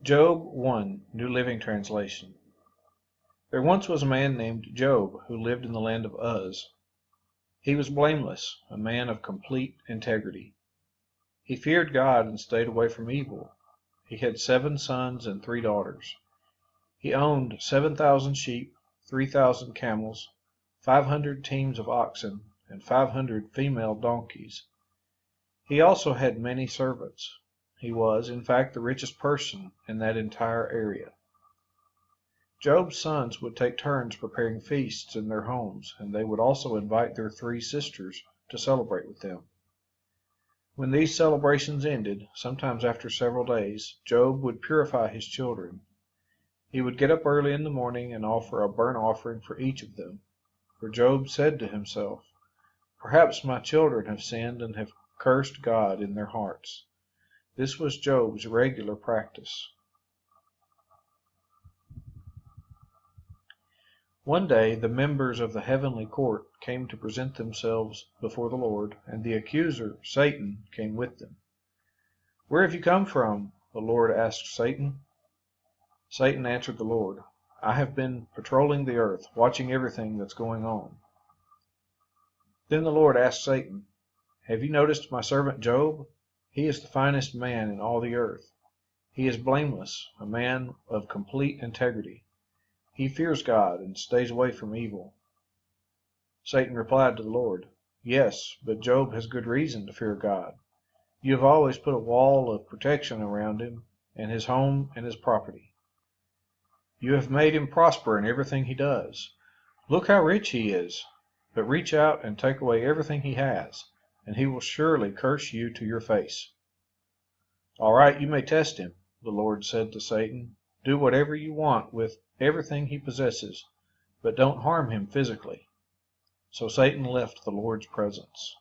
Job 1, New Living Translation. There once was a man named Job who lived in the land of Uz. He was blameless, a man of complete integrity. He feared God and stayed away from evil. He had 7 sons and 3 daughters. He owned 7,000 sheep, 3,000 camels, 500 teams of oxen, and 500 female donkeys. He also had many servants. He was, in fact, the richest person in that entire area. Job's sons would take turns preparing feasts in their homes, and they would also invite their 3 sisters to celebrate with them. When these celebrations ended, sometimes after several days, Job would purify his children. He would get up early in the morning and offer a burnt offering for each of them. For Job said to himself, "Perhaps my children have sinned and have cursed God in their hearts." This was Job's regular practice. One day the members of the heavenly court came to present themselves before the Lord, and the accuser, Satan, came with them. "Where have you come from?" the Lord asked Satan. Satan answered the Lord, "I have been patrolling the earth, watching everything that's going on." Then the Lord asked Satan, "Have you noticed my servant Job? He is the finest man in all the earth. He is blameless, a man of complete integrity. He fears God and stays away from evil." Satan replied to the Lord, "Yes, but Job has good reason to fear God. You have always put a wall of protection around him and his home and his property. You have made him prosper in everything he does. Look how rich he is. But reach out and take away everything he has, and he will surely curse you to your face." "All right, you may test him," the Lord said to Satan. "Do whatever you want with everything he possesses, but don't harm him physically." So Satan left the Lord's presence.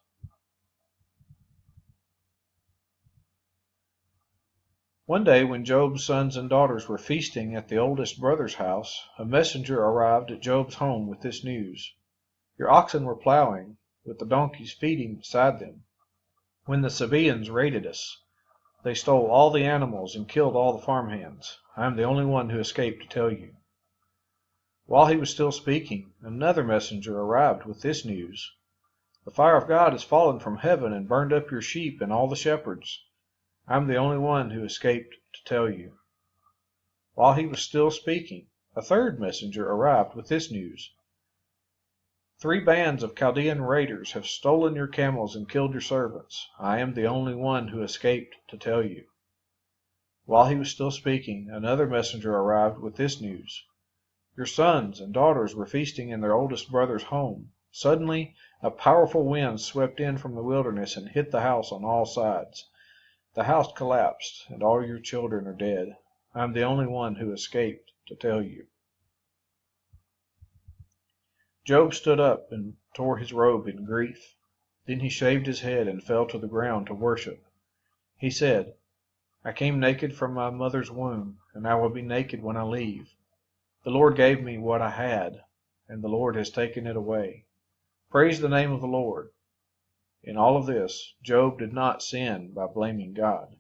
One day when Job's sons and daughters were feasting at the oldest brother's house, a messenger arrived at Job's home with this news: "Your oxen were plowing, with the donkeys feeding beside them, when the Sabaeans raided us. They stole all the animals and killed all the farmhands. I am the only one who escaped to tell you." While he was still speaking, another messenger arrived with this news: "The fire of God has fallen from heaven and burned up your sheep and all the shepherds. I am the only one who escaped to tell you." While he was still speaking, a third messenger arrived with this news: "3 bands of Chaldean raiders have stolen your camels and killed your servants. I am the only one who escaped to tell you." While he was still speaking, another messenger arrived with this news: "Your sons and daughters were feasting in their oldest brother's home. Suddenly, a powerful wind swept in from the wilderness and hit the house on all sides. The house collapsed, and all your children are dead. I am the only one who escaped to tell you." Job stood up and tore his robe in grief. Then he shaved his head and fell to the ground to worship. He said, "I came naked from my mother's womb, and I will be naked when I leave. The Lord gave me what I had, and the Lord has taken it away. Praise the name of the Lord." In all of this, Job did not sin by blaming God.